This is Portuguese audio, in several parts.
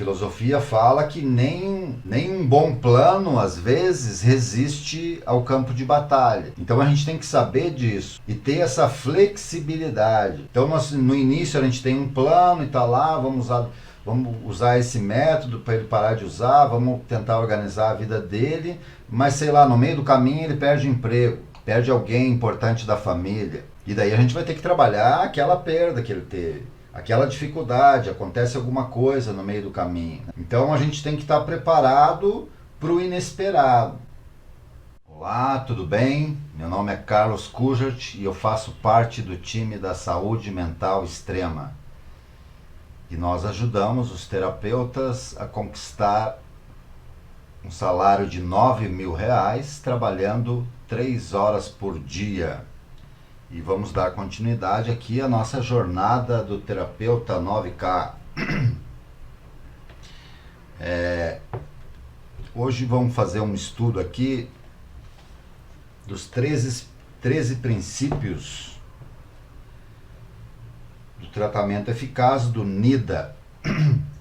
filosofia fala que nem um bom plano, às vezes, resiste ao campo de batalha. Então a gente tem que saber disso e ter essa flexibilidade. Então no início a gente tem um plano e tá lá, vamos usar esse método para ele parar de usar, vamos tentar organizar a vida dele, mas sei lá, no meio do caminho ele perde o emprego, perde alguém importante da família. E daí a gente vai ter que trabalhar aquela perda que ele teve, aquela dificuldade, acontece alguma coisa no meio do caminho. Então a gente tem que estar preparado para o inesperado. Olá, tudo bem? Meu nome é Carlos Kujat e eu faço parte do time da Saúde Mental Extrema. E nós ajudamos os terapeutas a conquistar um salário de R$9.000 trabalhando 3 horas por dia. E vamos dar continuidade aqui à nossa jornada do terapeuta 9K. Hoje vamos fazer um estudo aqui dos 13 princípios do tratamento eficaz do NIDA.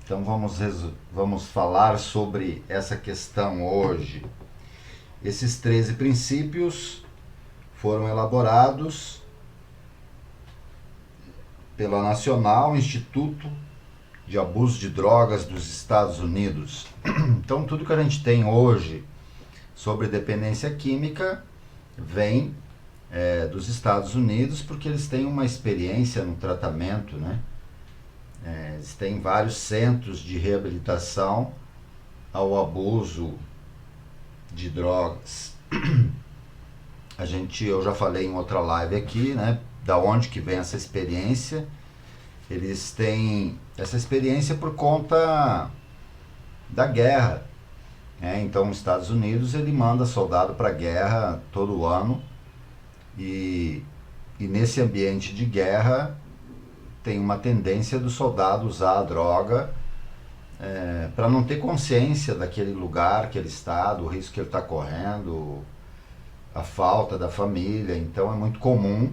Então vamos falar sobre essa questão hoje. Esses 13 princípios foram elaborados pela National Institute de Abuso de Drogas dos Estados Unidos. Então tudo que a gente tem hoje sobre dependência química vem dos Estados Unidos, porque eles têm uma experiência no tratamento, né? Eles têm vários centros de reabilitação ao abuso de drogas. Eu já falei em outra live aqui, né? Da onde que vem essa experiência. Eles têm essa experiência por conta da guerra. Então os Estados Unidos ele manda soldado para a guerra todo ano. E nesse ambiente de guerra tem uma tendência do soldado usar a droga para não ter consciência daquele lugar que ele está, do risco que ele está correndo, a falta da família. Então é muito comum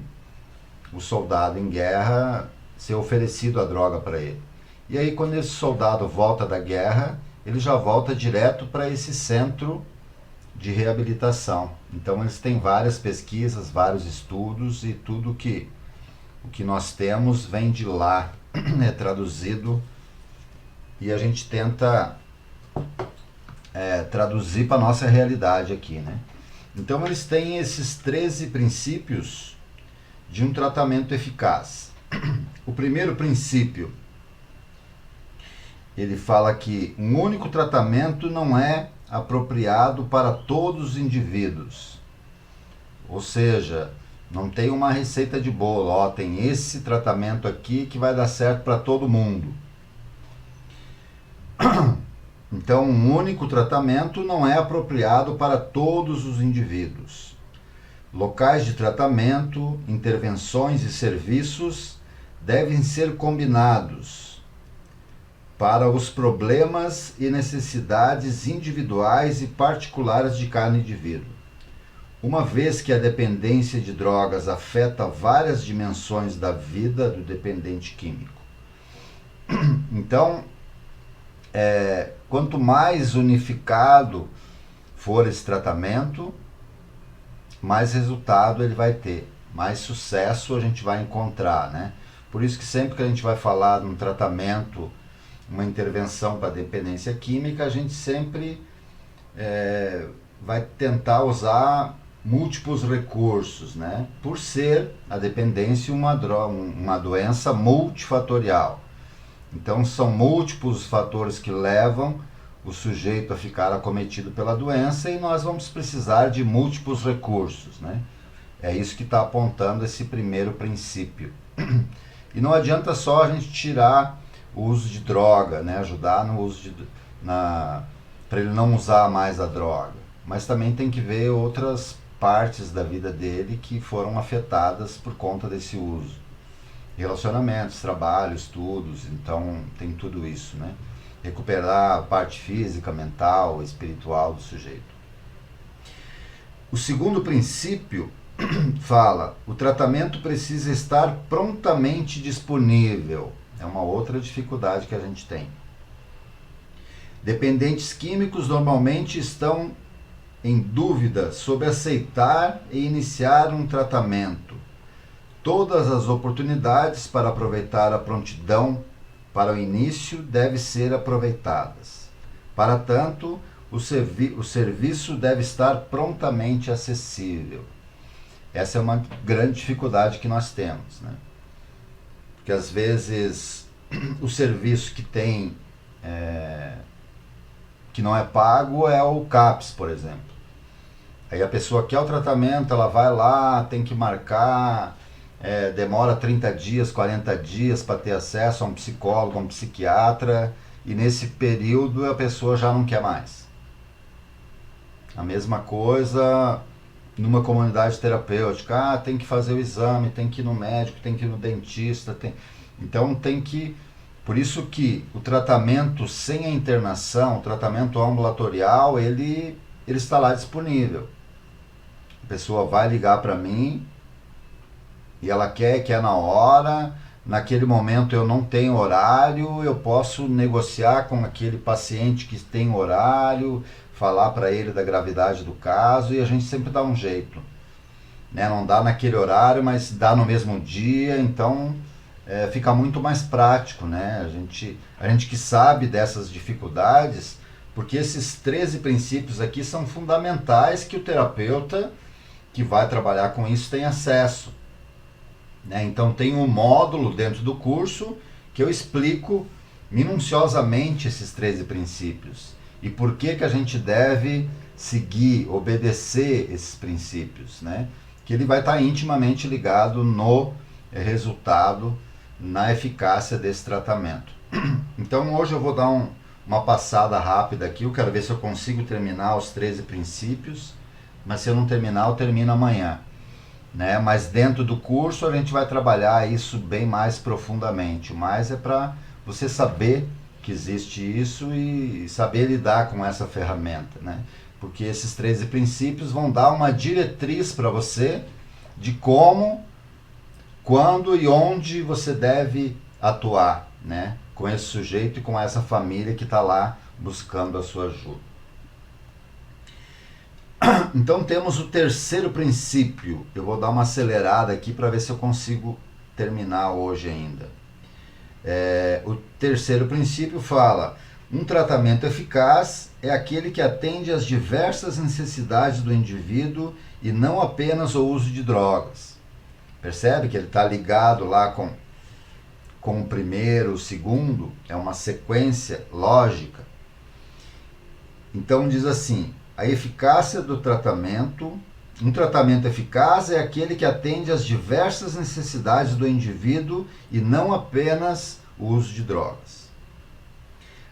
o soldado em guerra ser oferecido a droga para ele. E aí quando esse soldado volta da guerra, ele já volta direto para esse centro de reabilitação. Então eles têm várias pesquisas, vários estudos, e tudo o que nós temos vem de lá, é traduzido, e a gente tenta traduzir para a nossa realidade aqui, né? Então eles têm esses 13 princípios de um tratamento eficaz. O primeiro princípio, ele fala que um único tratamento não é apropriado para todos os indivíduos. Ou seja, não tem uma receita de bolo, tem esse tratamento aqui que vai dar certo para todo mundo. Então, um único tratamento não é apropriado para todos os indivíduos. Locais de tratamento, intervenções e serviços devem ser combinados para os problemas e necessidades individuais e particulares de cada indivíduo. Uma vez que a dependência de drogas afeta várias dimensões da vida do dependente químico. Então, quanto mais unificado for esse tratamento, mais resultado ele vai ter, mais sucesso a gente vai encontrar, né? Por isso que sempre que a gente vai falar de um tratamento, uma intervenção para dependência química, a gente sempre vai tentar usar múltiplos recursos, né? Por ser a dependência uma doença multifatorial. Então são múltiplos fatores que levam o sujeito a ficar acometido pela doença, e nós vamos precisar de múltiplos recursos, né? É isso que está apontando esse primeiro princípio. E não adianta só a gente tirar o uso de droga, né? Ajudar no uso para ele não usar mais a droga. Mas também tem que ver outras partes da vida dele que foram afetadas por conta desse uso. Relacionamentos, trabalho, estudos, então tem tudo isso, né? Recuperar a parte física, mental, espiritual do sujeito. O segundo princípio fala: o tratamento precisa estar prontamente disponível. É uma outra dificuldade que a gente tem. Dependentes químicos normalmente estão em dúvida sobre aceitar e iniciar um tratamento. Todas as oportunidades para aproveitar a prontidão para o início devem ser aproveitadas. Para tanto, o serviço deve estar prontamente acessível. Essa é uma grande dificuldade que nós temos, né? Porque às vezes o serviço que tem que não é pago é o CAPS, por exemplo. Aí a pessoa quer o tratamento, ela vai lá, tem que marcar, demora 30 dias, 40 dias para ter acesso a um psicólogo, a um psiquiatra, e nesse período a pessoa já não quer mais. A mesma coisa numa comunidade terapêutica, tem que fazer o exame, tem que ir no médico, tem que ir no dentista, então tem que... Por isso que o tratamento sem a internação, o tratamento ambulatorial, ele está lá disponível. A pessoa vai ligar para mim e ela quer na hora, naquele momento eu não tenho horário, eu posso negociar com aquele paciente que tem horário, falar para ele da gravidade do caso e a gente sempre dá um jeito. Né? Não dá naquele horário, mas dá no mesmo dia, então fica muito mais prático. Né? A gente que sabe dessas dificuldades, porque esses 13 princípios aqui são fundamentais que o terapeuta que vai trabalhar com isso tem acesso. Né? Então tem um módulo dentro do curso que eu explico minuciosamente esses 13 princípios e por que a gente deve seguir, obedecer esses princípios, né? Que ele vai estar intimamente ligado no resultado, na eficácia desse tratamento. Então hoje eu vou dar uma passada rápida aqui, eu quero ver se eu consigo terminar os 13 princípios, mas se eu não terminar, eu termino amanhã. Né? Mas dentro do curso a gente vai trabalhar isso bem mais profundamente, mas é para você saber que existe isso e saber lidar com essa ferramenta, né? Porque esses 13 princípios vão dar uma diretriz para você de como, quando e onde você deve atuar, né? Com esse sujeito e com essa família que está lá buscando a sua ajuda. Então temos o terceiro princípio. Eu vou dar uma acelerada aqui para ver se eu consigo terminar hoje ainda. O terceiro princípio fala: um tratamento eficaz é aquele que atende às diversas necessidades do indivíduo e não apenas o uso de drogas. Percebe que ele está ligado lá com o primeiro, o segundo, é uma sequência lógica. Então diz assim: a eficácia do tratamento, um tratamento eficaz é aquele que atende às diversas necessidades do indivíduo e não apenas o uso de drogas.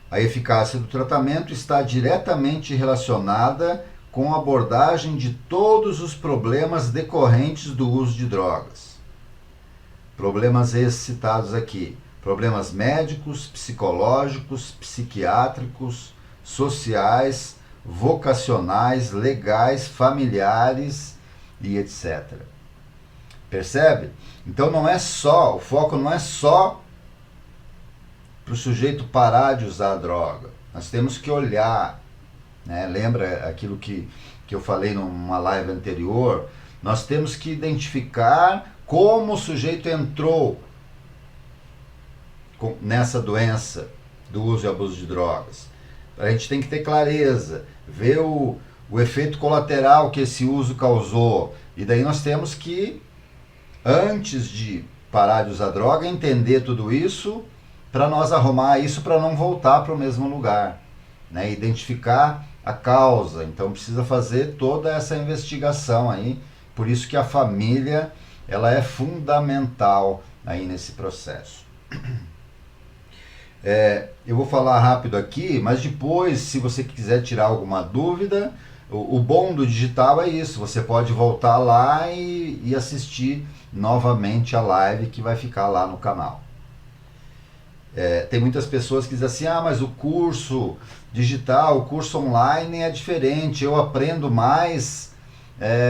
A eficácia do tratamento está diretamente relacionada com a abordagem de todos os problemas decorrentes do uso de drogas. Problemas esses citados aqui: problemas médicos, psicológicos, psiquiátricos, sociais, vocacionais, legais, familiares e etc. Percebe? Então o foco não é só para o sujeito parar de usar a droga. Nós temos que olhar, né? Lembra aquilo que eu falei numa live anterior? Nós temos que identificar como o sujeito entrou nessa doença do uso e abuso de drogas. A gente tem que ter clareza, ver o efeito colateral que esse uso causou. E daí nós temos que, antes de parar de usar droga, entender tudo isso para nós arrumar isso para não voltar para o mesmo lugar. Né? Identificar a causa. Então precisa fazer toda essa investigação aí. Por isso que a família ela é fundamental aí nesse processo. Eu vou falar rápido aqui, mas depois, se você quiser tirar alguma dúvida, o bom do digital é isso, você pode voltar lá e assistir novamente a live que vai ficar lá no canal. Tem muitas pessoas que dizem assim: mas o curso digital, o curso online é diferente, eu aprendo mais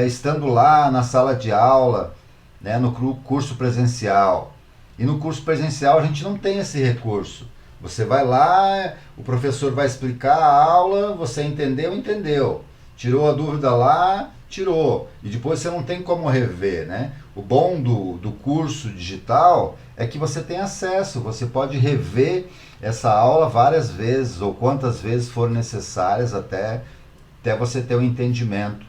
estando lá na sala de aula, né, no curso presencial. E no curso presencial a gente não tem esse recurso. Você vai lá, o professor vai explicar a aula, você entendeu, entendeu. Tirou a dúvida lá, tirou. E depois você não tem como rever, né? O bom do curso digital é que você tem acesso, você pode rever essa aula várias vezes ou quantas vezes for necessárias até você ter o entendimento,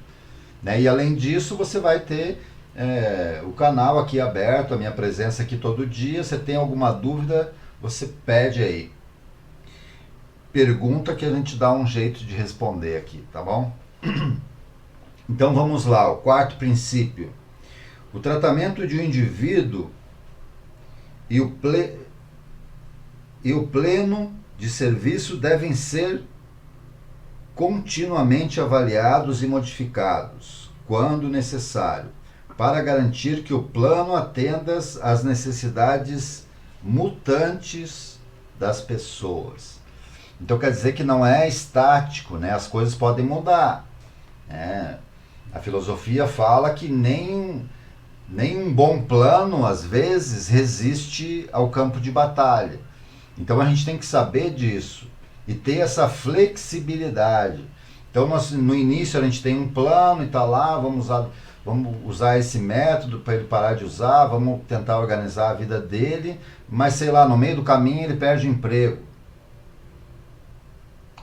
né? E além disso, você vai ter o canal aqui aberto, a minha presença aqui todo dia. Você tem alguma dúvida, você pede aí. Pergunta que a gente dá um jeito de responder aqui, tá bom? Então vamos lá, o quarto princípio. O tratamento de um indivíduo e o pleno de serviço devem ser continuamente avaliados e modificados, quando necessário, para garantir que o plano atenda às necessidades mutantes das pessoas. Então quer dizer que não é estático, né? As coisas podem mudar, né? A filosofia fala que nem um bom plano, às vezes, resiste ao campo de batalha. Então a gente tem que saber disso e ter essa flexibilidade. Então no início a gente tem um plano e tá lá, vamos usar esse método para ele parar de usar, vamos tentar organizar a vida dele, mas sei lá, no meio do caminho ele perde o emprego,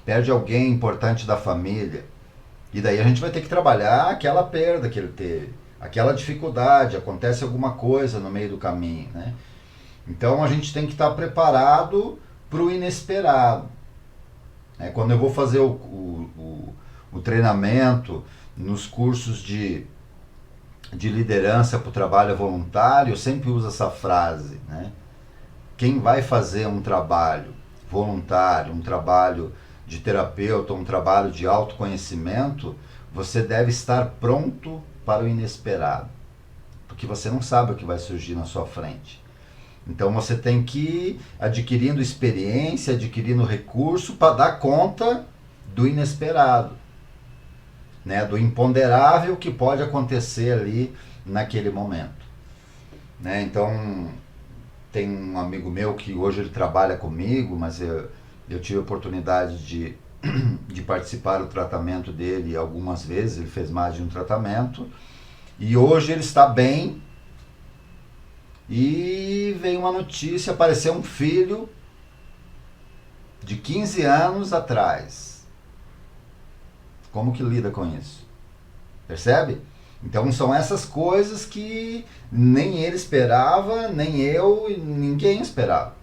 perde alguém importante da família, e daí a gente vai ter que trabalhar aquela perda que ele teve, aquela dificuldade, acontece alguma coisa no meio do caminho, né? Então a gente tem que estar preparado para o inesperado. Quando eu vou fazer o treinamento nos cursos de liderança para o trabalho voluntário, eu sempre uso essa frase, né? Quem vai fazer um trabalho voluntário, um trabalho de terapeuta, um trabalho de autoconhecimento, você deve estar pronto para o inesperado, porque você não sabe o que vai surgir na sua frente. Então você tem que ir adquirindo experiência, adquirindo recurso para dar conta do inesperado, né? Do imponderável que pode acontecer ali naquele momento, né? Então tem um amigo meu que hoje ele trabalha comigo, mas eu tive a oportunidade de participar do tratamento dele algumas vezes. Ele fez mais de um tratamento e hoje ele está bem. E veio uma notícia, apareceu um filho de 15 anos atrás. Como que lida com isso? Percebe? Então são essas coisas que nem ele esperava, nem eu e ninguém esperava.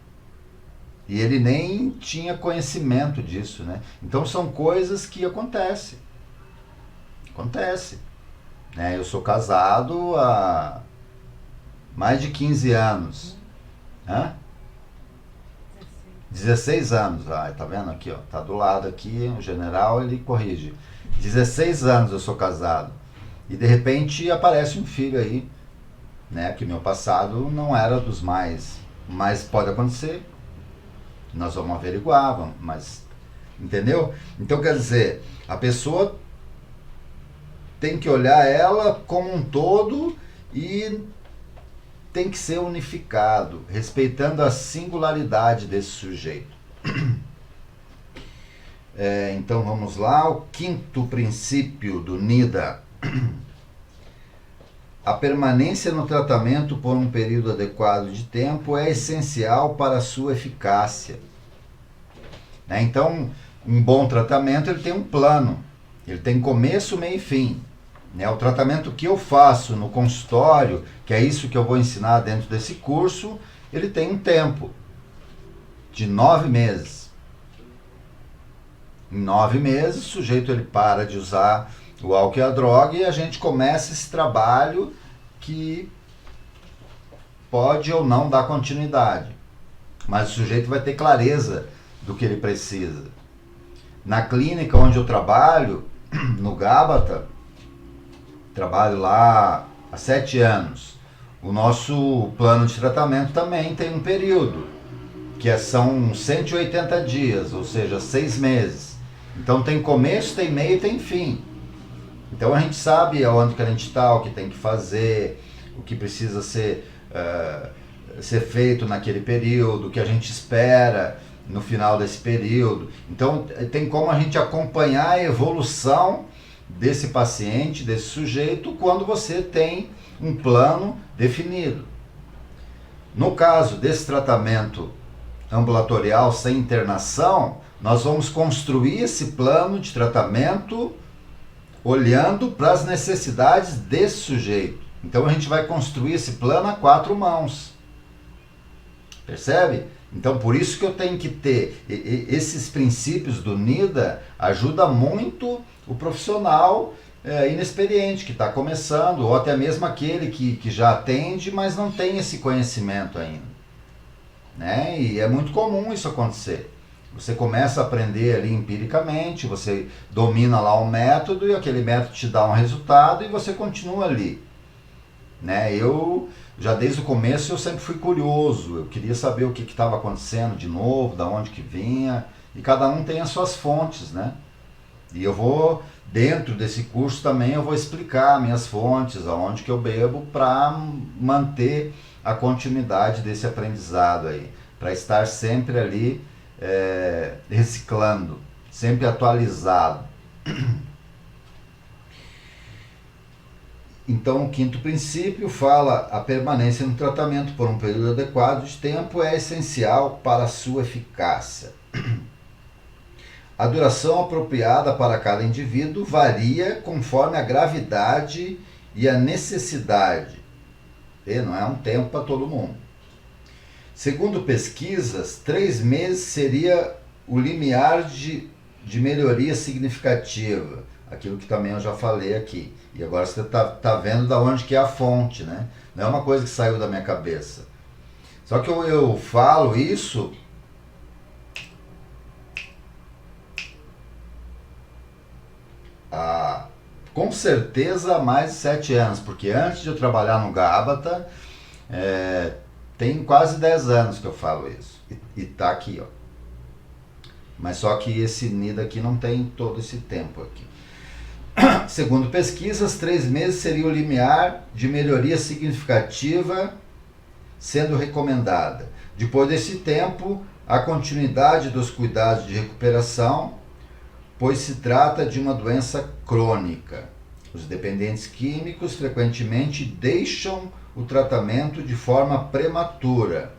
E ele nem tinha conhecimento disso, né? Então são coisas que acontecem. Acontece, né? Eu sou casado há mais de 15 anos. Hã? 16 anos. Ah, tá vendo aqui, ó? Tá do lado aqui, o general, ele corrige. 16 anos eu sou casado. E de repente aparece um filho aí, né? Que meu passado não era dos mais. Mas pode acontecer. Nós vamos averiguar, mas... Entendeu? Então quer dizer, a pessoa tem que olhar ela como um todo e tem que ser unificado, respeitando a singularidade desse sujeito. Então vamos lá, o quinto princípio do NIDA. A permanência no tratamento por um período adequado de tempo é essencial para a sua eficácia. Então, um bom tratamento ele tem um plano, ele tem começo, meio e fim. O tratamento que eu faço no consultório, que é isso que eu vou ensinar dentro desse curso, ele tem um tempo de 9 meses. Em 9 meses, o sujeito ele para de usar o álcool e a droga e a gente começa esse trabalho que pode ou não dar continuidade. Mas o sujeito vai ter clareza do que ele precisa. Na clínica onde eu trabalho, no Gábata, trabalho lá há 7 anos. O nosso plano de tratamento também tem um período, que são 180 dias, ou seja, 6 meses. Então tem começo, tem meio e tem fim. Então a gente sabe aonde que a gente está, o que tem que fazer, o que precisa ser feito naquele período, o que a gente espera no final desse período. Então, tem como a gente acompanhar a evolução desse paciente, desse sujeito, quando você tem um plano definido. No caso desse tratamento ambulatorial sem internação, nós vamos construir esse plano de tratamento olhando para as necessidades desse sujeito. Então a gente vai construir esse plano a 4 mãos. Percebe? Então por isso que eu tenho que ter esses princípios do NIDA, ajuda muito o profissional inexperiente que está começando, ou até mesmo aquele que já atende, mas não tem esse conhecimento ainda. Né? E é muito comum isso acontecer. Você começa a aprender ali empiricamente, você domina lá um método e aquele método te dá um resultado e você continua ali. Né? Eu, já desde o começo, eu sempre fui curioso, eu queria saber o que estava acontecendo de novo, da onde que vinha, e cada um tem as suas fontes, né? E eu vou, dentro desse curso também, eu vou explicar minhas fontes, aonde que eu bebo, para manter a continuidade desse aprendizado aí, para estar sempre ali reciclando, sempre atualizado. Então, o quinto princípio fala: a permanência no tratamento por um período adequado de tempo é essencial para a sua eficácia. A duração apropriada para cada indivíduo varia conforme a gravidade e a necessidade. E não é um tempo para todo mundo. Segundo pesquisas, 3 meses seria o limiar de melhoria significativa. Aquilo que também eu já falei aqui. E agora você tá vendo da onde que é a fonte, né? Não é uma coisa que saiu da minha cabeça. Só que eu falo isso com certeza há mais de 7 anos, porque antes de eu trabalhar no Gábata, tem quase 10 anos que eu falo isso. E tá aqui, ó. Mas só que esse NIDA aqui não tem todo esse tempo aqui. Segundo pesquisas, 3 meses seria o limiar de melhoria significativa sendo recomendada. Depois desse tempo, a continuidade dos cuidados de recuperação, pois se trata de uma doença crônica. Os dependentes químicos frequentemente deixam o tratamento de forma prematura.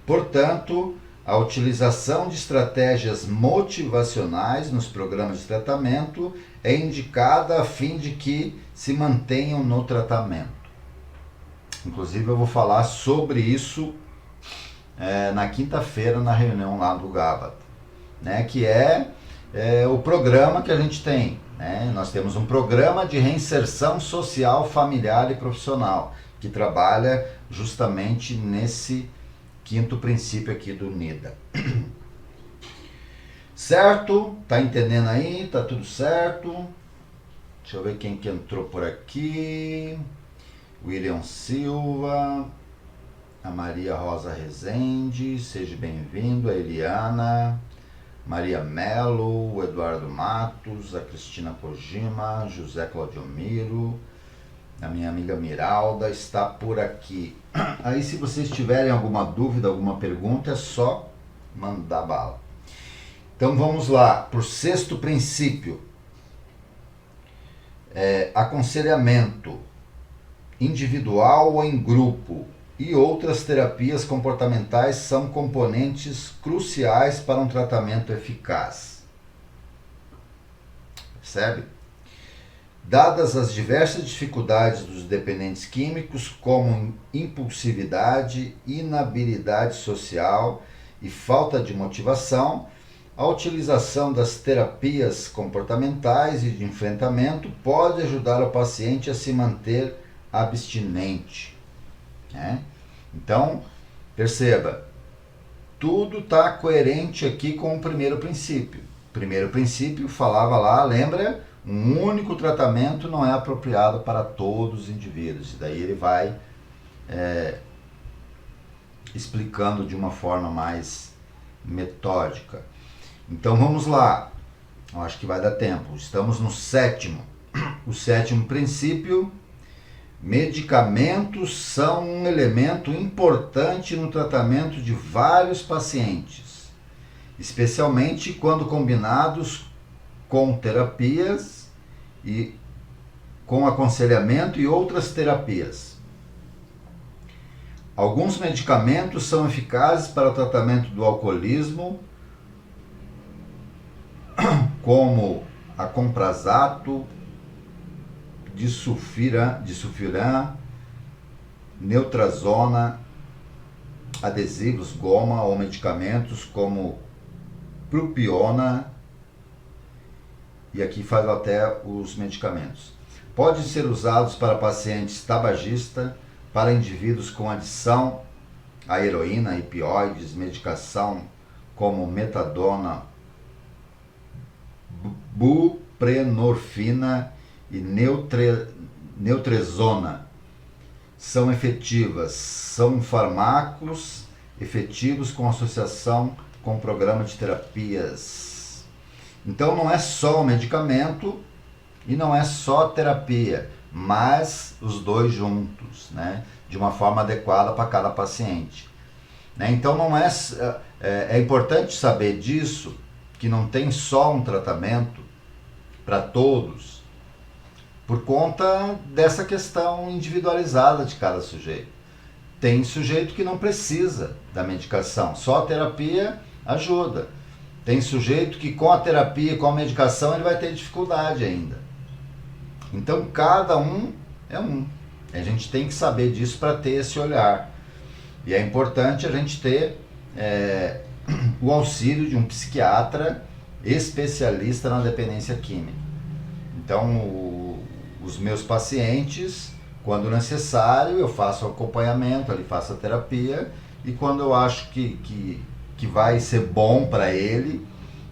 Portanto, a utilização de estratégias motivacionais nos programas de tratamento é indicada a fim de que se mantenham no tratamento. Inclusive eu vou falar sobre isso na quinta-feira na reunião lá do Gábata, né, que é o programa que a gente tem. Né? Nós temos um programa de reinserção social, familiar e profissional, que trabalha justamente nesse quinto princípio aqui do NIDA. Certo? Tá entendendo aí? Tá tudo certo? Deixa eu ver quem que entrou por aqui. William Silva, a Maria Rosa Rezende, seja bem-vindo, a Eliana, Maria Melo, o Eduardo Matos, a Cristina Kojima, José Claudiomiro, a minha amiga Miralda está por aqui. Aí se vocês tiverem alguma dúvida, alguma pergunta, é só mandar bala. Então vamos lá, por sexto princípio. Aconselhamento individual ou em grupo e outras terapias comportamentais são componentes cruciais para um tratamento eficaz. Percebe? Dadas as diversas dificuldades dos dependentes químicos, como impulsividade, inabilidade social e falta de motivação, a utilização das terapias comportamentais e de enfrentamento pode ajudar o paciente a se manter abstinente. Né? Então, perceba, tudo está coerente aqui com o primeiro princípio. O primeiro princípio falava lá, lembra? Um único tratamento não é apropriado para todos os indivíduos. E daí ele vai explicando de uma forma mais metódica. Então vamos lá. Eu acho que vai dar tempo. Estamos no sétimo. O sétimo princípio: medicamentos são um elemento importante no tratamento de vários pacientes especialmente quando combinados com terapias e com aconselhamento e outras terapias. Alguns medicamentos são eficazes para o tratamento do alcoolismo, como a comprasato, disulfiram, neutrazona, adesivos, goma ou medicamentos como propiona, e aqui faz até os medicamentos. Podem ser usados para pacientes tabagistas, para indivíduos com adição à heroína, opioides, medicação como metadona, buprenorfina e naltrexona. São efetivas, são fármacos efetivos com associação com programa de terapias. Então não é só o medicamento e não é só terapia, mas os dois juntos, né? De uma forma adequada para cada paciente. Né? Então não é importante saber disso, que não tem só um tratamento para todos, por conta dessa questão individualizada de cada sujeito. Tem sujeito que não precisa da medicação, só a terapia ajuda. Tem sujeito que com a terapia e com a medicação ele vai ter dificuldade ainda. Então cada um é um. A gente tem que saber disso para ter esse olhar. E é importante a gente ter o auxílio de um psiquiatra especialista na dependência química. Então os meus pacientes, quando necessário, eu faço o acompanhamento, ali faço a terapia, e quando eu acho que vai ser bom para ele,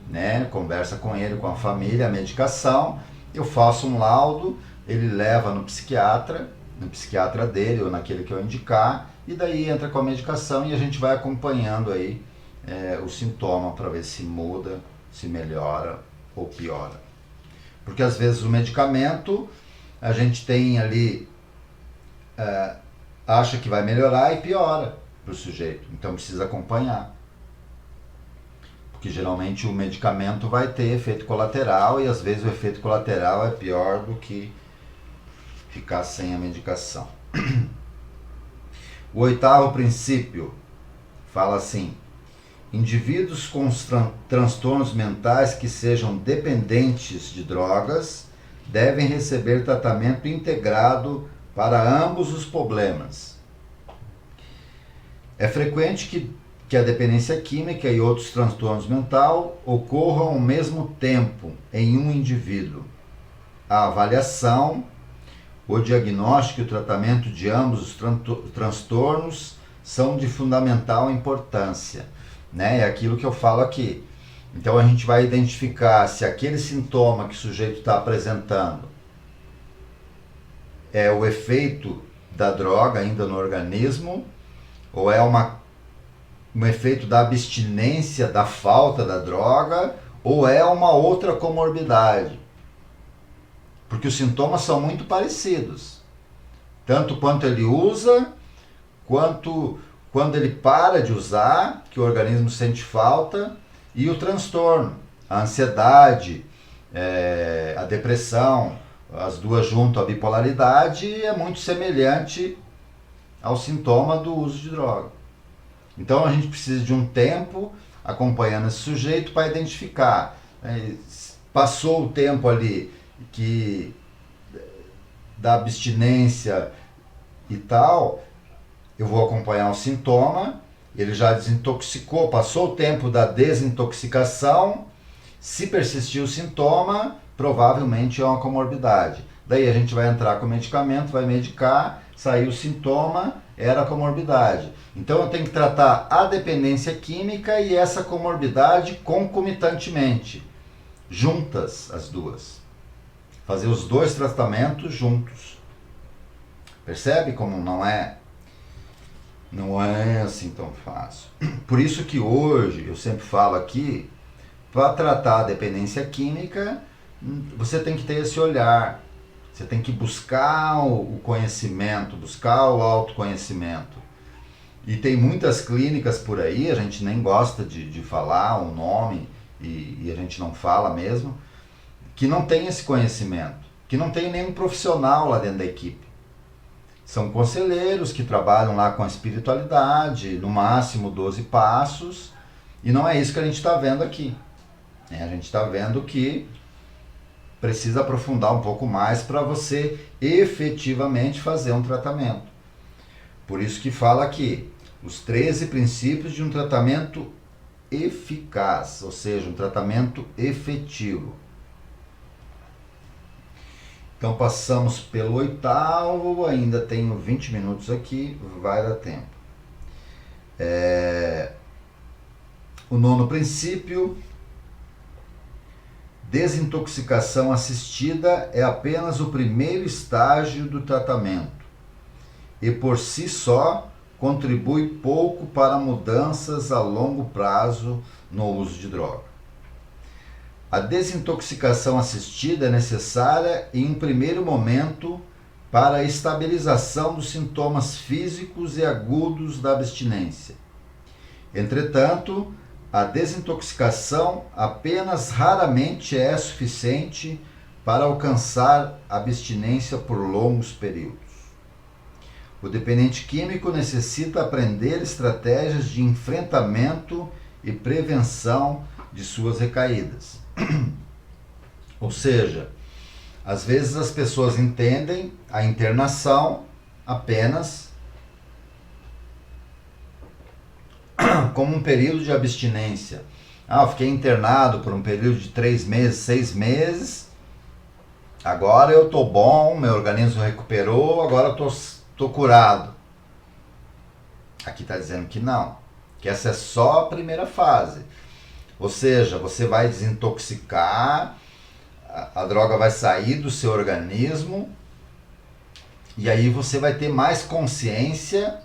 né, conversa com ele, com a família, a medicação, eu faço um laudo, ele leva no psiquiatra dele ou naquele que eu indicar, e daí entra com a medicação e a gente vai acompanhando aí o sintoma para ver se muda, se melhora ou piora. Porque às vezes o medicamento a gente tem ali, acha que vai melhorar e piora para o sujeito, então precisa acompanhar. Porque geralmente o medicamento vai ter efeito colateral e às vezes o efeito colateral é pior do que ficar sem a medicação. O 8º princípio fala assim: indivíduos com transtornos mentais que sejam dependentes de drogas devem receber tratamento integrado para ambos os problemas. É frequente que a dependência química e outros transtornos mentais ocorram ao mesmo tempo em um indivíduo. A avaliação, o diagnóstico e o tratamento de ambos os transtornos são de fundamental importância, né? É aquilo que eu falo aqui. Então a gente vai identificar se aquele sintoma que o sujeito está apresentando é o efeito da droga ainda no organismo, ou é um efeito da abstinência, da falta da droga, ou é uma outra comorbidade. Porque os sintomas são muito parecidos. Tanto quanto ele usa, quanto quando ele para de usar, que o organismo sente falta, e o transtorno, a ansiedade, a depressão, as duas junto, a bipolaridade, é muito semelhante ao sintoma do uso de droga. Então a gente precisa de um tempo acompanhando esse sujeito para identificar. Passou o tempo ali da abstinência e tal, eu vou acompanhar o sintoma, ele já desintoxicou, passou o tempo da desintoxicação, se persistir o sintoma, provavelmente é uma comorbidade. Daí a gente vai entrar com o medicamento, vai medicar, saiu o sintoma, era comorbidade. Então eu tenho que tratar a dependência química e essa comorbidade concomitantemente, juntas as duas. Fazer os dois tratamentos juntos. Percebe como não é assim tão fácil. Por isso que hoje, eu sempre falo aqui, para tratar a dependência química, você tem que ter esse olhar. Você tem que buscar o conhecimento, buscar o autoconhecimento. E tem muitas clínicas por aí, a gente nem gosta de falar o nome e a gente não fala mesmo, que não tem esse conhecimento, que não tem nenhum profissional lá dentro da equipe. São conselheiros que trabalham lá com a espiritualidade, no máximo 12 passos, e não é isso que a gente está vendo aqui. A gente está vendo que precisa aprofundar um pouco mais para você efetivamente fazer um tratamento. Por isso que fala aqui, os 13 princípios de um tratamento eficaz, ou seja, um tratamento efetivo. Então passamos pelo 8º, ainda tenho 20 minutos aqui, vai dar tempo. O 9º princípio, desintoxicação assistida é apenas o primeiro estágio do tratamento e por si só contribui pouco para mudanças a longo prazo no uso de droga. A desintoxicação assistida é necessária em um primeiro momento para a estabilização dos sintomas físicos e agudos da abstinência. Entretanto, a desintoxicação apenas raramente é suficiente para alcançar abstinência por longos períodos. O dependente químico necessita aprender estratégias de enfrentamento e prevenção de suas recaídas. Ou seja, às vezes as pessoas entendem a internação apenas como um período de abstinência. Eu fiquei internado por um período de 3 meses, 6 meses, agora eu estou bom, meu organismo recuperou, agora eu estou curado. Aqui está dizendo que não, que essa é só a primeira fase. Ou seja, você vai desintoxicar, a droga vai sair do seu organismo e aí você vai ter mais consciência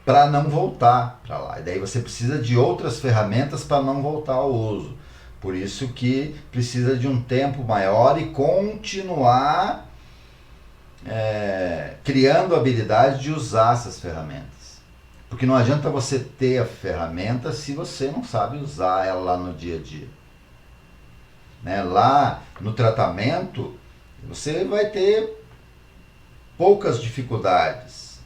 para não voltar para lá. E daí você precisa de outras ferramentas para não voltar ao uso. Por isso que precisa de um tempo maior e continuar criando a habilidade de usar essas ferramentas. Porque não adianta você ter a ferramenta se você não sabe usar ela lá no dia a dia. Lá no tratamento, você vai ter poucas dificuldades.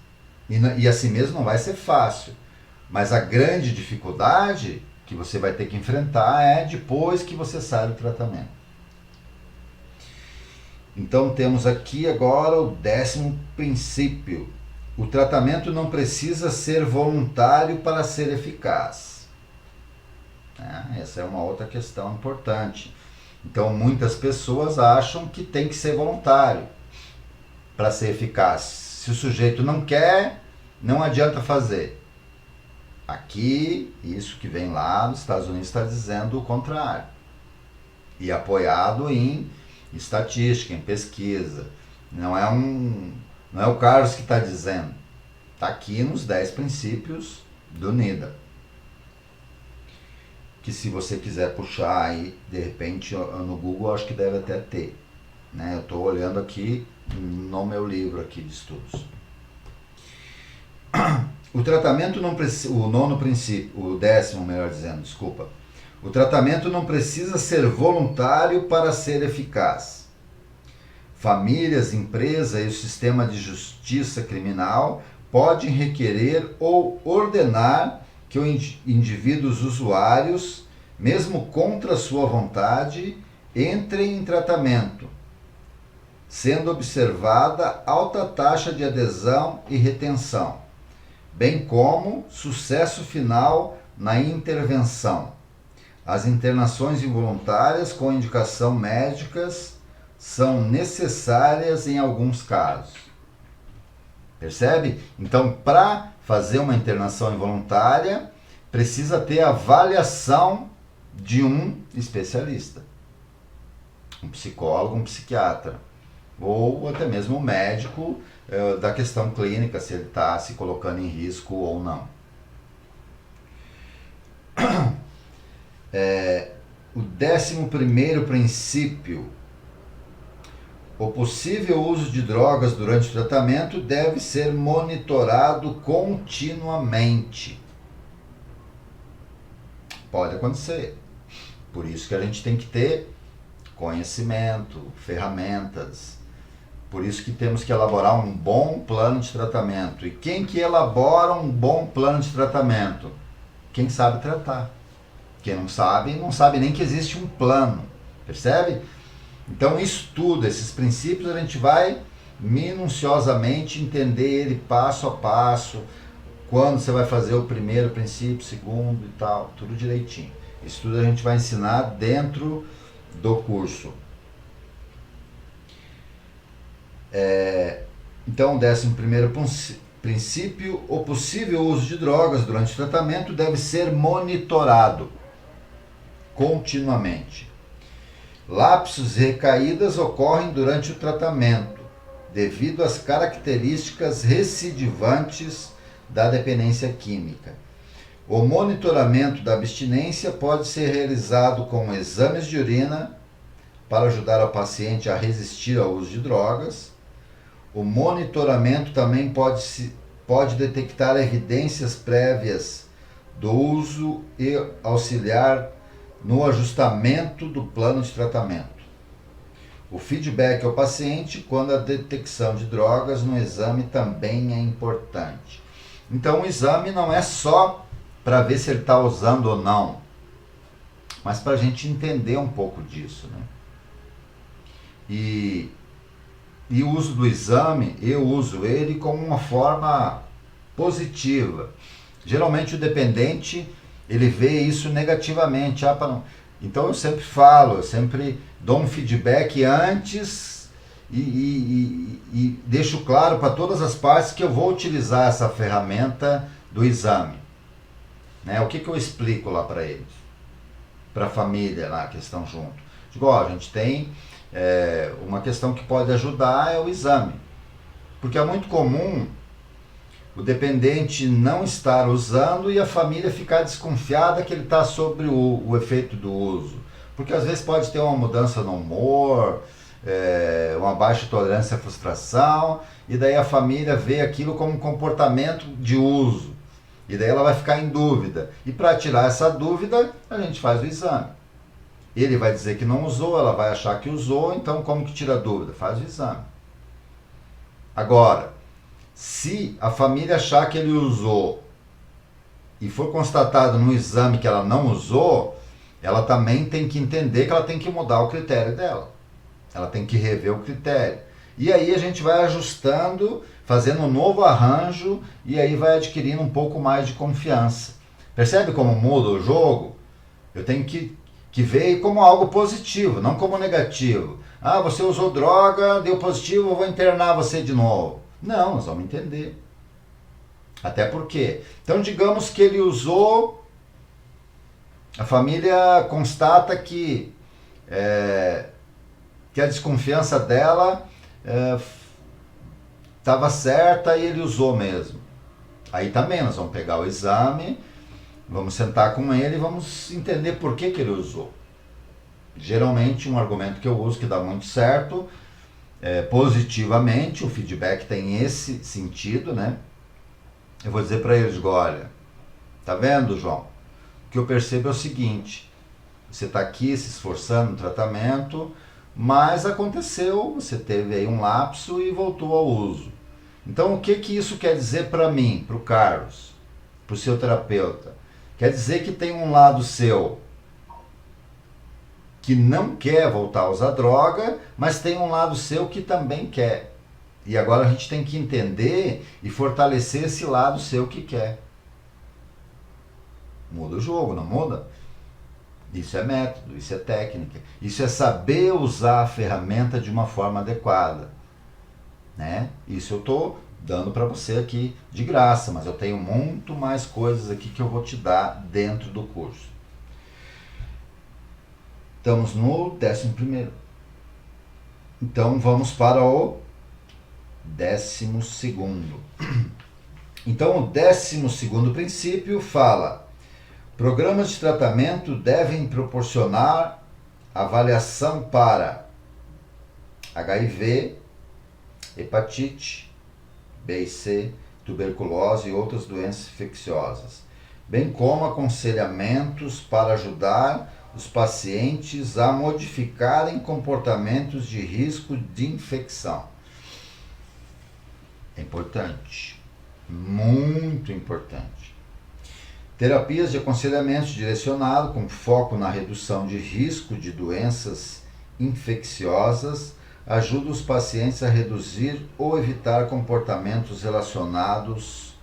E assim mesmo não vai ser fácil. Mas a grande dificuldade que você vai ter que enfrentar é depois que você sai do tratamento. Então temos aqui agora o 10º princípio. O tratamento não precisa ser voluntário para ser eficaz. Essa é uma outra questão importante. Então muitas pessoas acham que tem que ser voluntário para ser eficaz. Se o sujeito não quer, não adianta fazer. Aqui, isso que vem lá dos Estados Unidos está dizendo o contrário. E apoiado em estatística, em pesquisa. Não é o Carlos que está dizendo. Está aqui nos 10 princípios do NIDA. Que se você quiser puxar aí, de repente, no Google, acho que deve até ter. Eu estou olhando aqui no meu livro aqui de estudos. O tratamento não precisa... O 9º princípio, o 10º, melhor dizendo, desculpa. O tratamento não precisa ser voluntário para ser eficaz. Famílias, empresa e o sistema de justiça criminal podem requerer ou ordenar que indivíduos usuários, mesmo contra sua vontade, entrem em tratamento, sendo observada alta taxa de adesão e retenção, bem como sucesso final na intervenção. As internações involuntárias com indicação médicas são necessárias em alguns casos. Percebe? Então, para fazer uma internação involuntária, precisa ter avaliação de um especialista. Um psicólogo, um psiquiatra. Ou até mesmo um médico da questão clínica, se ele está se colocando em risco ou não. O 11º princípio. O possível uso de drogas durante o tratamento deve ser monitorado continuamente. Pode acontecer. Por isso que a gente tem que ter conhecimento, ferramentas. Por isso que temos que elaborar um bom plano de tratamento. E quem que elabora um bom plano de tratamento? Quem sabe tratar. Quem não sabe nem que existe um plano. Percebe? Então isso tudo, esses princípios, a gente vai minuciosamente entender ele passo a passo, quando você vai fazer o primeiro princípio, segundo e tal, tudo direitinho. Isso tudo a gente vai ensinar dentro do curso. Então, 11º princípio, o possível uso de drogas durante o tratamento deve ser monitorado continuamente. Lapsos e recaídas ocorrem durante o tratamento, devido às características recidivantes da dependência química. O monitoramento da abstinência pode ser realizado com exames de urina para ajudar o paciente a resistir ao uso de drogas. O monitoramento também pode detectar evidências prévias do uso e auxiliar no ajustamento do plano de tratamento. O feedback ao paciente quando a detecção de drogas no exame também é importante. Então o exame não é só para ver se ele está usando ou não, mas para a gente entender um pouco disso, né? E o uso do exame, eu uso ele como uma forma positiva. Geralmente o dependente, ele vê isso negativamente. Então eu sempre dou um feedback antes e deixo claro para todas as partes que eu vou utilizar essa ferramenta do exame. Né? O que eu explico lá para eles? Para a família lá que estão junto. Digo, a gente tem uma questão que pode ajudar é o exame. Porque é muito comum o dependente não estar usando e a família ficar desconfiada que ele está sobre o efeito do uso. Porque às vezes pode ter uma mudança no humor, uma baixa tolerância à frustração, e daí a família vê aquilo como um comportamento de uso. E daí ela vai ficar em dúvida. E para tirar essa dúvida, a gente faz o exame. Ele vai dizer que não usou, ela vai achar que usou, então como que tira a dúvida? Faz o exame. Agora, se a família achar que ele usou e for constatado no exame que ela não usou, ela também tem que entender que ela tem que mudar o critério dela. Ela tem que rever o critério. E aí a gente vai ajustando, fazendo um novo arranjo e aí vai adquirindo um pouco mais de confiança. Percebe como muda o jogo? Eu tenho que ver como algo positivo, não como negativo. Você usou droga, deu positivo, eu vou internar você de novo. Não, nós vamos entender. Até porque. Então, digamos que ele usou, a família constata que a desconfiança dela estava certa e ele usou mesmo. Aí também nós vamos pegar o exame, vamos sentar com ele e vamos entender por que ele usou. Geralmente um argumento que eu uso que dá muito certo, positivamente, o feedback tem esse sentido, né? Eu vou dizer para eles, olha, tá vendo, João? O que eu percebo é o seguinte, você está aqui se esforçando no tratamento, mas aconteceu, você teve aí um lapso e voltou ao uso. Então o que isso quer dizer para mim, para o Carlos, para o seu terapeuta? Quer dizer que tem um lado seu que não quer voltar a usar droga, mas tem um lado seu que também quer. E agora a gente tem que entender e fortalecer esse lado seu que quer. Muda o jogo, não muda? Isso é método, isso é técnica. Isso é saber usar a ferramenta de uma forma adequada. Né? Isso eu estou dando para você aqui de graça, mas eu tenho muito mais coisas aqui que eu vou te dar dentro do curso. Estamos no 11º. Então vamos para o 12º. Então o 12º princípio fala: programas de tratamento devem proporcionar avaliação para HIV, hepatite B e C, tuberculose e outras doenças infecciosas, bem como aconselhamentos para ajudar os pacientes a modificarem comportamentos de risco de infecção. É importante, muito importante. Terapias de aconselhamento direcionado com foco na redução de risco de doenças infecciosas ajudam os pacientes a reduzir ou evitar comportamentos relacionados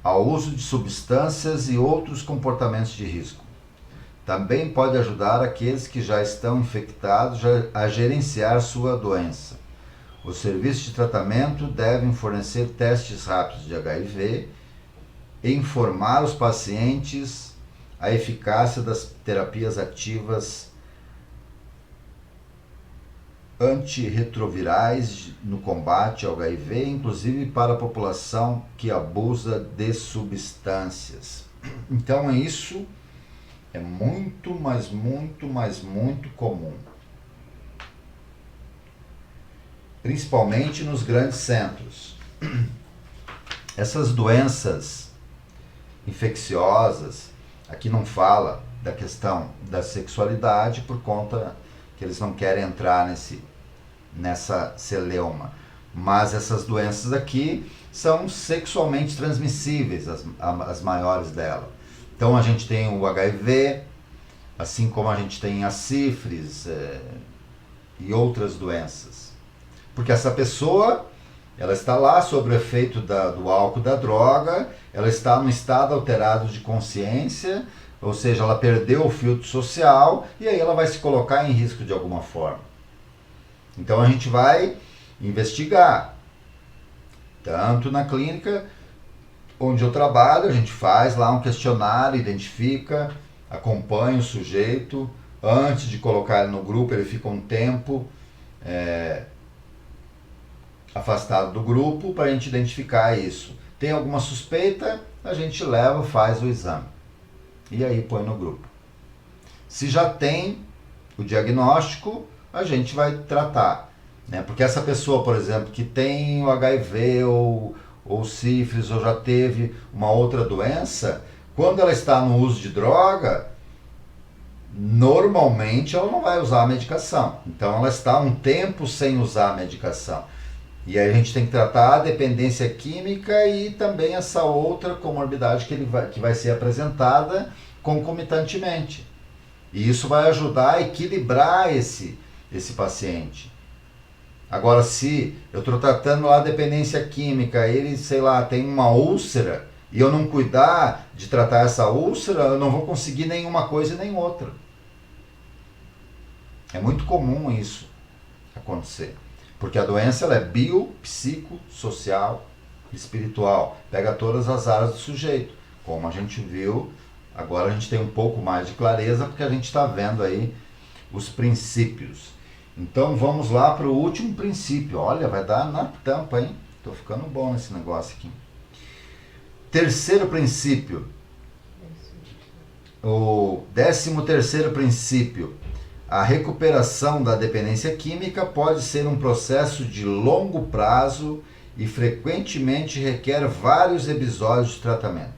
ao uso de substâncias e outros comportamentos de risco. Também pode ajudar aqueles que já estão infectados a gerenciar sua doença. Os serviços de tratamento devem fornecer testes rápidos de HIV e informar os pacientes a eficácia das terapias ativas antirretrovirais no combate ao HIV, inclusive para a população que abusa de substâncias. Então isso é muito, mas muito comum. Principalmente nos grandes centros. Essas doenças infecciosas, aqui não fala da questão da sexualidade por conta que eles não querem entrar nessa celeuma. Mas essas doenças aqui são sexualmente transmissíveis, as maiores delas. Então a gente tem o HIV, assim como a gente tem a sífilis e outras doenças. Porque essa pessoa, ela está lá sob o efeito do álcool, da droga, ela está num estado alterado de consciência, ou seja, ela perdeu o filtro social e aí ela vai se colocar em risco de alguma forma. Então a gente vai investigar. Tanto na clínica onde eu trabalho, a gente faz lá um questionário, identifica, acompanha o sujeito. Antes de colocar ele no grupo, ele fica um tempo afastado do grupo para a gente identificar isso. Tem alguma suspeita, a gente leva, faz o exame. E aí põe no grupo. Se já tem o diagnóstico, a gente vai tratar. Né? Porque essa pessoa, por exemplo, que tem o HIV ou sífilis ou já teve uma outra doença, quando ela está no uso de droga, normalmente ela não vai usar a medicação. Então ela está um tempo sem usar a medicação. E aí a gente tem que tratar a dependência química e também essa outra comorbidade que vai ser apresentada concomitantemente. E isso vai ajudar a equilibrar esse paciente. Agora, se eu estou tratando lá a dependência química, ele, sei lá, tem uma úlcera, e eu não cuidar de tratar essa úlcera, eu não vou conseguir nenhuma coisa e nem outra. É muito comum isso acontecer. Porque a doença ela é bio, psico, social, espiritual. Pega todas as áreas do sujeito. Como a gente viu, agora a gente tem um pouco mais de clareza porque a gente está vendo aí os princípios. Então vamos lá para o último princípio. Olha, vai dar na tampa, hein? Estou ficando bom nesse negócio aqui. Terceiro princípio. O 13º princípio. A recuperação da dependência química pode ser um processo de longo prazo e frequentemente requer vários episódios de tratamento.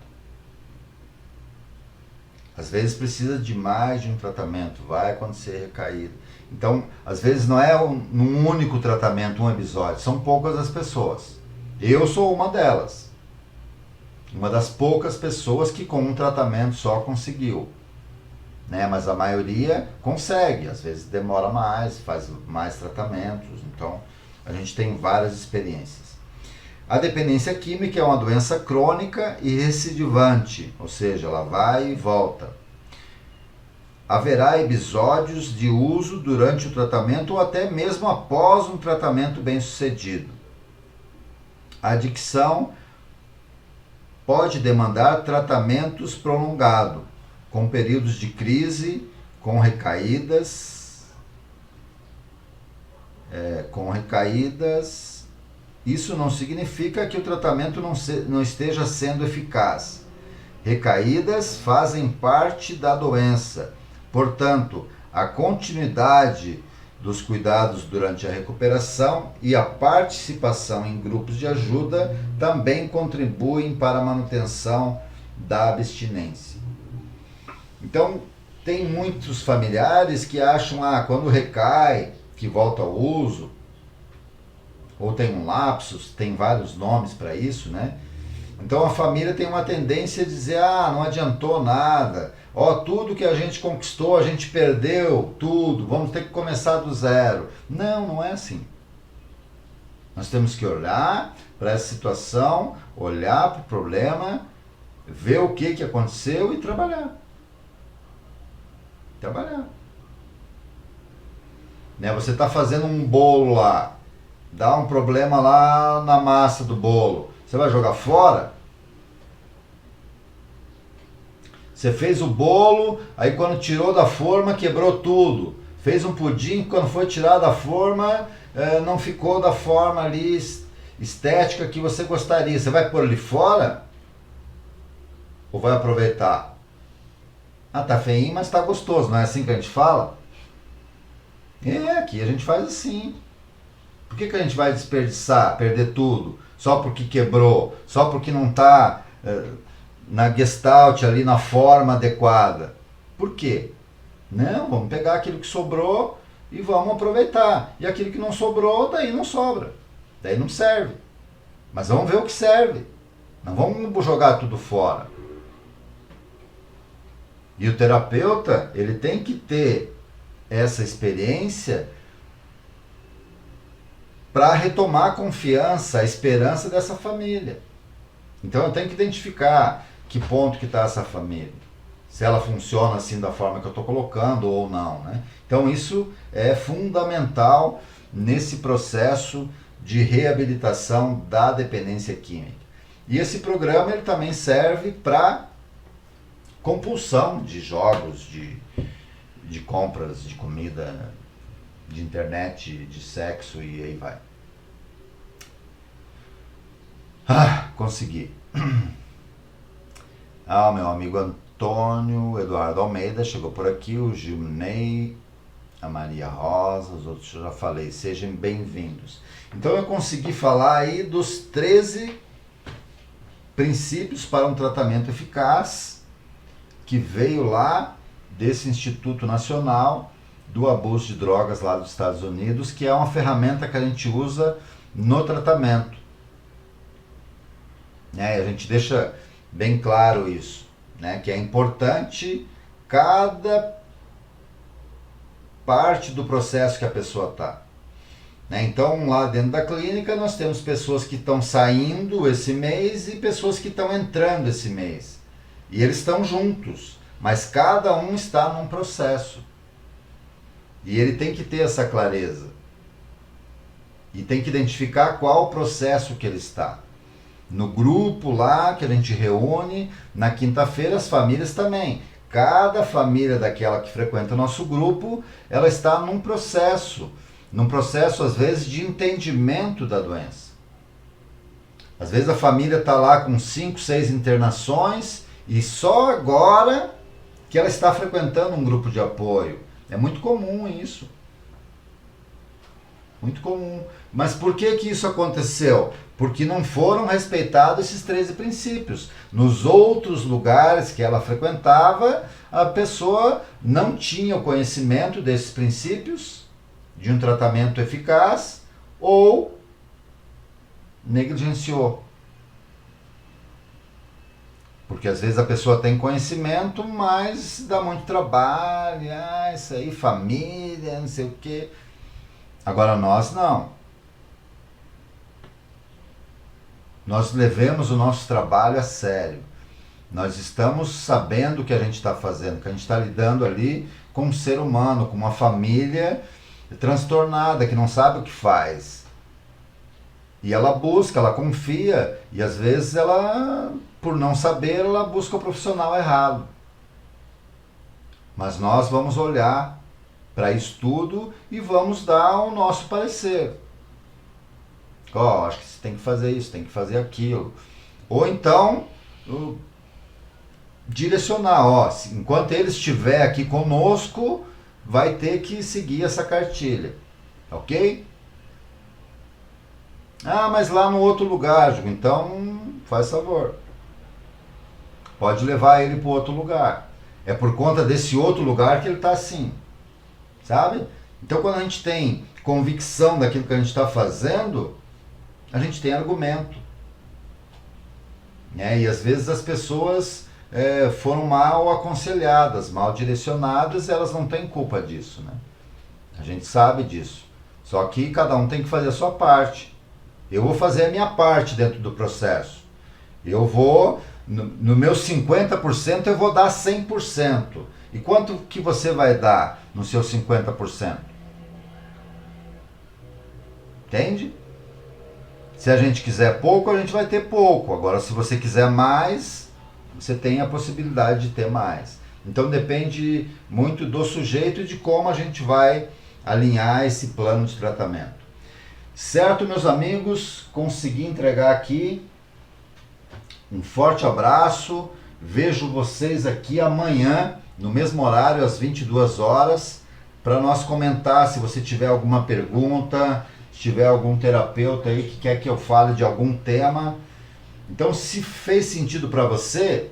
Às vezes precisa de mais de um tratamento, vai acontecer recaída. Então, às vezes não é num único tratamento, um episódio, são poucas as pessoas. Eu sou uma delas. Uma das poucas pessoas que com um tratamento só conseguiu. Né? Mas a maioria consegue, às vezes demora mais, faz mais tratamentos, então a gente tem várias experiências. A dependência química é uma doença crônica e recidivante, ou seja, ela vai e volta. Haverá episódios de uso durante o tratamento ou até mesmo após um tratamento bem sucedido. A adicção pode demandar tratamentos prolongados, com períodos de crise, com recaídas. Isso não significa que o tratamento não esteja sendo eficaz. Recaídas fazem parte da doença. Portanto, a continuidade dos cuidados durante a recuperação e a participação em grupos de ajuda também contribuem para a manutenção da abstinência. Então, tem muitos familiares que acham, quando recai, que volta ao uso, ou tem um lapsus, tem vários nomes para isso, né? Então a família tem uma tendência a dizer, não adiantou nada, tudo que a gente conquistou, a gente perdeu tudo, vamos ter que começar do zero. Não, não é assim. Nós temos que olhar para essa situação, olhar para o problema, ver o que aconteceu e trabalhar. Né? Você está fazendo um bolo lá, dá um problema lá na massa do bolo, você vai jogar fora? Você fez o bolo, aí quando tirou da forma quebrou tudo. Fez um pudim, quando foi tirar da forma, não ficou da forma ali estética que você gostaria. Você vai pôr ele fora? Ou vai aproveitar? Tá feinho, mas tá gostoso, não é assim que a gente fala? Aqui a gente faz assim. Por que a gente vai desperdiçar, perder tudo? Só porque quebrou, só porque não tá na gestalt ali, na forma adequada. Por quê? Não, vamos pegar aquilo que sobrou e vamos aproveitar. E aquilo que não sobrou, daí não sobra. Daí não serve. Mas vamos ver o que serve. Não vamos jogar tudo fora. E o terapeuta, ele tem que ter essa experiência para retomar a confiança, a esperança dessa família. Então eu tenho que identificar que ponto que está essa família. Se ela funciona assim da forma que eu estou colocando ou não, né? Então isso é fundamental nesse processo de reabilitação da dependência química. E esse programa ele também serve para compulsão de jogos, de compras, de comida, de internet, de sexo e aí vai. Consegui. Meu amigo Antônio Eduardo Almeida chegou por aqui, o Gilney, a Maria Rosa, os outros eu já falei, sejam bem-vindos. Então eu consegui falar aí dos 13 princípios para um tratamento eficaz que veio lá desse Instituto Nacional do Abuso de Drogas lá dos Estados Unidos, que é uma ferramenta que a gente usa no tratamento. A gente deixa bem claro isso, né? Que é importante cada parte do processo que a pessoa está. Então, lá dentro da clínica, nós temos pessoas que estão saindo esse mês e pessoas que estão entrando esse mês. E eles estão juntos, mas cada um está num processo. E ele tem que ter essa clareza. E tem que identificar qual o processo que ele está. No grupo lá, que a gente reúne, na quinta-feira as famílias também. Cada família daquela que frequenta o nosso grupo, ela está num processo às vezes de entendimento da doença. Às vezes a família está lá com 5, 6 internações e só agora que ela está frequentando um grupo de apoio. É muito comum isso. Muito comum. Mas por que isso aconteceu? Porque não foram respeitados esses 13 princípios. Nos outros lugares que ela frequentava, a pessoa não tinha o conhecimento desses princípios, de um tratamento eficaz, ou negligenciou. Porque às vezes a pessoa tem conhecimento, mas dá muito trabalho, isso aí, família, não sei o quê. Agora nós não. Nós levamos o nosso trabalho a sério. Nós estamos sabendo o que a gente está fazendo, que a gente está lidando ali com um ser humano, com uma família transtornada, que não sabe o que faz. E ela busca, ela confia, e às vezes ela, por não saber, ela busca o profissional errado. Mas nós vamos olhar para isso tudo e vamos dar o nosso parecer. Acho que você tem que fazer isso, tem que fazer aquilo. Ou então, direcionar, enquanto ele estiver aqui conosco, vai ter que seguir essa cartilha, ok? Ah, mas lá no outro lugar, Ju, então faz favor. Pode levar ele para outro lugar. É por conta desse outro lugar que ele está assim, sabe? Então quando a gente tem convicção daquilo que a gente está fazendo, a gente tem argumento. E às vezes as pessoas foram mal aconselhadas, mal direcionadas, e elas não têm culpa disso, né? A gente sabe disso. Só que cada um tem que fazer a sua parte. Eu vou fazer a minha parte dentro do processo. Eu vou, no meu 50% eu vou dar 100%. E quanto que você vai dar no seu 50%? Entende? Se a gente quiser pouco, a gente vai ter pouco. Agora, se você quiser mais, você tem a possibilidade de ter mais. Então depende muito do sujeito e de como a gente vai alinhar esse plano de tratamento. Certo, meus amigos? Consegui entregar aqui. Um forte abraço. Vejo vocês aqui amanhã, no mesmo horário, às 22 horas, para nós comentar. Se você tiver alguma pergunta, se tiver algum terapeuta aí que quer que eu fale de algum tema. Então, se fez sentido para você,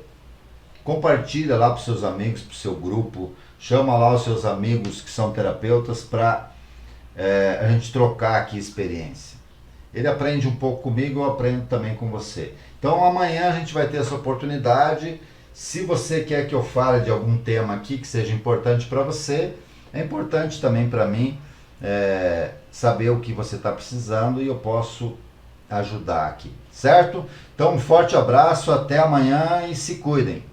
compartilha lá para os seus amigos, para o seu grupo, chama lá os seus amigos que são terapeutas para a gente trocar aqui experiência. Ele aprende um pouco comigo, eu aprendo também com você. Então amanhã a gente vai ter essa oportunidade. Se você quer que eu fale de algum tema aqui que seja importante para você, é importante também para mim saber o que você está precisando e eu posso ajudar aqui, certo? Então um forte abraço, até amanhã e se cuidem.